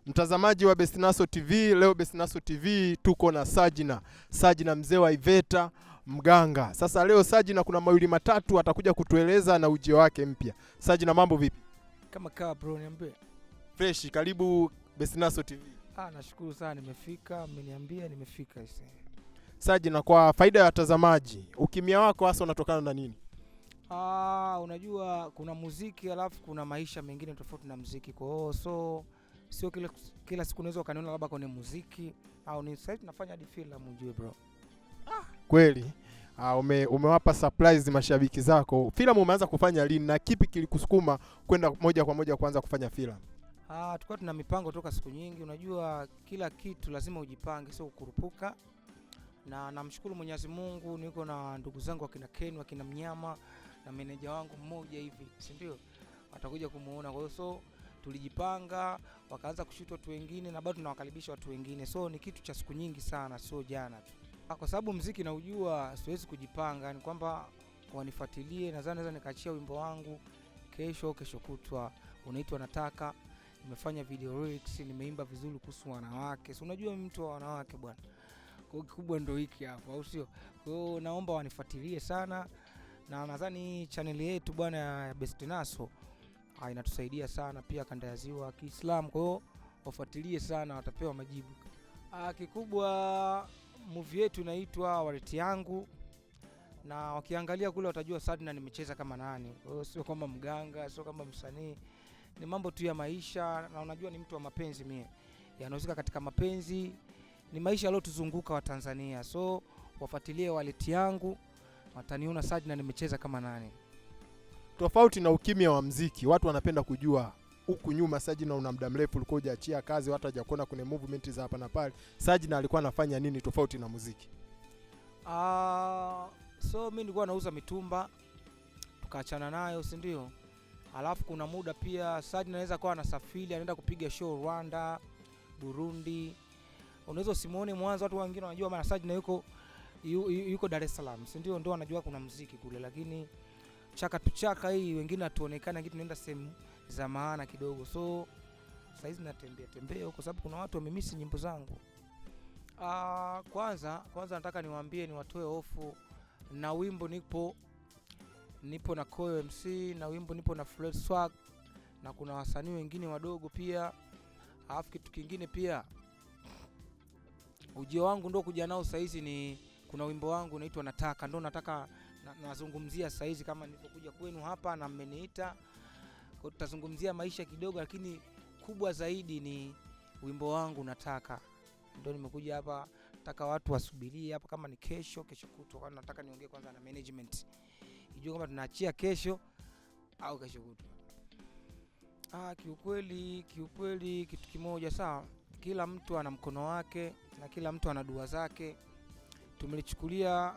Mtazamaji wa Best Naso TV, leo Best Naso TV tuko na Sajina mzee wa Iveta Mganga. Sasa leo Sajina kuna mawili matatu atakuja kutueleza na ujio wake mpya. Sajina, mambo vipi? Kama kaa bro, niambie. Fresh, karibu Best Naso TV. Nashukuru sana nimefika, ameniambia nimefika hivi. Sajina, kwa faida ya watazamaji, ukimya wako hasa unatokana na nini? Unajua kuna muziki alafu kuna maisha mengine tofauti na muziki. Kwa hiyo sio kila siku unaweza kaniona labda kwenye muziki au ni sasa tunafanya hadi filamu ujue bro. Kweli. Umewapa surprise mashabiki zako. Filamu umeanza kufanya lini na kipi kilikusukuma kwenda moja kwa moja kuanza kufanya filamu? Tulikuwa tuna mipango toka siku nyingi. Unajua kila kitu lazima ujipange, sio kukurupuka. Na namshukuru Mwenyezi Mungu, niko na ndugu zangu wakina Ken, wakina Mnyama na meneja wangu mmoja hivi, si ndio? Atakuja kumuona. Kwa hiyo tulijipanga, wakaanza kushoot watu wengine na bado tunawakaribisha watu wengine. So ni kitu cha siku nyingi sana, sio jana tu. Kwa sababu muziki naujua, siwezi kujipanga, ni kwamba wanifuatilie. Nadhani naweza nikaachia wimbo wangu kesho kutwa, unaitwa Nataka. Nimefanya video lyrics, nimeimba vizuri kuhusu wanawake. So unajua mtu wa wanawake bwana. Kwa kikubwa ndio hiki hapa, au sio? Kwa hiyo naomba wanifuatilie sana, na nadhani channel yetu bwana ya Best Naso inatusaidia sana pia kanda ya Ziwa Kiislamu. Kwa hiyo wafuatilie sana, watapewa majibu. Kikubwa movie yetu inaitwa Waleti Yangu, na wakiangalia kule watajua Sajina nimecheza kama nani. Kwa hiyo sio kama mganga, sio kama msanii, ni mambo tu ya maisha. Na unajua ni mtu wa mapenzi, mimi yanahusika katika mapenzi, ni maisha yaliyotuzunguka wa Tanzania. So wafuatilie Waleti Yangu, wataniona Sajina nimecheza kama nani. Tofauti na ukimya wa muziki, watu wanapenda kujua huku nyuma Sajina una muda mrefu ulikuwa hujaachia kazi, watu hawajakuona kwenye movement za hapa na pale. Sajina alikuwa anafanya nini tofauti na muziki? So mimi nilikuwa nauza mitumba, tukaachana nayo, si ndio? Alafu kuna muda pia Sajina anaweza kuwa anasafiri, anaenda kupiga show Rwanda, Burundi. Unaweza usimuone Mwanza, watu wengine wanajua maana Sajina yuko Dar es Salaam, si ndio? Ndio wanajua kuna muziki kule, lakini chaka hii wengine hatuonekana, kitu tunaenda sehemu za maana kidogo. So sasa hizi natembea kwa sababu kuna watu wamemisi nyimbo zangu. Kwanza nataka niwaambie, niwatoe hofu na wimbo. Nipo na Koyo MC, na wimbo nipo na Fred Swag, na kuna wasanii wengine wadogo pia. Alafu kitu kingine pia, ujio wangu ndio kuja nao sasa hizi, ni kuna wimbo wangu unaitwa Nataka, ndio nataka nazungumzia sasa hizi kama nilipokuja kwenu hapa na mmeniita. Kwa tutazungumzia maisha kidogo, lakini kubwa zaidi ni wimbo wangu Nataka. Ndio nimekuja hapa, nataka watu wasubirie hapa kama ni kesho kutwa. Kwa nataka niongee kwanza na management, ijue kama tunaachia kesho au kesho kutwa. Kiukweli kitu kimoja sawa, kila mtu ana mkono wake na kila mtu ana dua zake. Tumelichukulia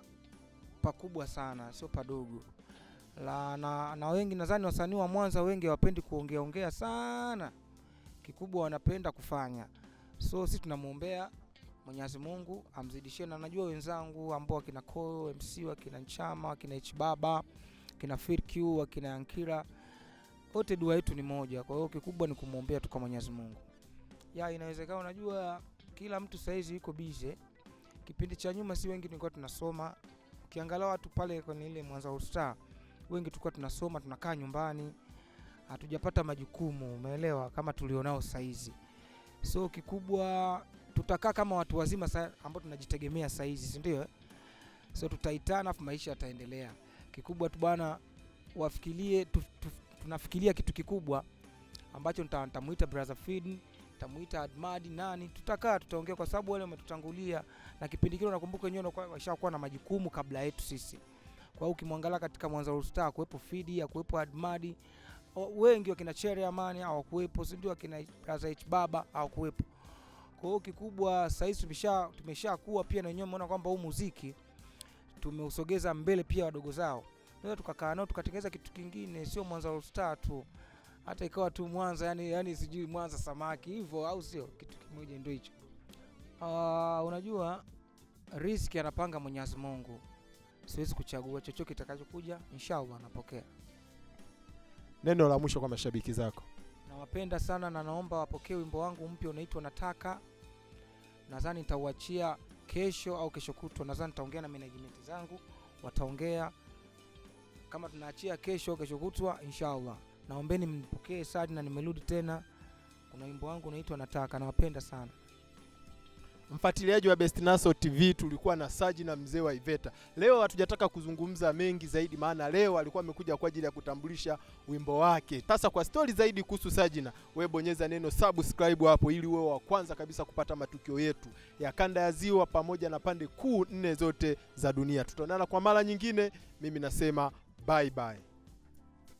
pakubwa sana, sio padogo. Na wengi nadhani wasanii wa Mwanza wengi hawapendi kuongea sana. Kikubwa wanapenda kufanya. So sisi tunamuombea Mwenyezi Mungu amzidishie, na najua wenzangu ambao wakina Koyo MC, wakina Nchama, wakina H Baba, wakina FirQ, wakina Ankira, wote dua yetu ni moja. Kwa hiyo kikubwa ni kumuombea tu kwa Mwenyezi Mungu. Inawezekana, unajua kila mtu saizi yuko busy. Kipindi cha nyuma si wengi tulikuwa tunasoma. Ukiangalia watu pale kwenye ile Mwanza All Star, wengi tulikuwa tunasoma, tunakaa nyumbani, hatujapata majukumu, umeelewa, kama tulionao saizi. So kikubwa tutakaa kama watu wazima ambao tunajitegemea saizi, si ndio? So tutaitana, afu maisha yataendelea. Kikubwa tu bwana, wafikirie tunafikiria kitu kikubwa ambacho nitamuita Brother Feed, nitamuita Admadi, nani, tutaongea kwa sababu wale wametutangulia, na kipindi kile nakumbuka wenyewe washakuwa na majukumu kabla yetu sisi. Kwa hiyo ukimwangalia katika Mwanza All Star kuwepo Feed, kuwepo Admadi, wengi wakina Cherry Amani hawakuwepo, si ndio? Wakina Brother H Baba hawakuwepo. Kwa hiyo kikubwa sasa hivi tumeshakuwa pia, na wenyewe umeona kwamba huu muziki tumeusogeza mbele pia wadogo zao. Ndio tukakaa nao tukatengeneza kitu kingine, sio Mwanza All Star tu. Hata ikawa tu Mwanza, yani sijui Mwanza samaki hivyo, au sio? Kitu kimoja ndio hicho. Unajua riziki anapanga Mwenyezi Mungu. Siwezi kuchagua, chochote kitakachokuja inshallah napokea. Neno la mwisho kwa mashabiki zako. nawapenda sana na naomba wapokee wimbo wangu mpya unaitwa Nataka. Nadhani nitauachia kesho au kesho kutwa, nadhani nitaongea na management zangu, wataongea kama tunaachia kesho kutwa inshallah. Naombeni mpokee Sajina, nimerudi tena. Kuna wimbo wangu unaitwa Nataka, nawapenda sana. Mfuatiliaji wa Best Naso TV, tulikuwa na Sajina mzee wa Iveta. Leo hatujataka kuzungumza mengi zaidi, maana leo alikuwa amekuja kwa ajili ya kutambulisha wimbo wake. Sasa kwa story zaidi kuhusu Sajina, wewe bonyeza neno subscribe hapo ili uwe wa kwanza kabisa kupata matukio yetu ya kanda ya Ziwa pamoja na pande kuu 4 zote za dunia. Tutaonana kwa mara nyingine. Mimi nasema bye bye.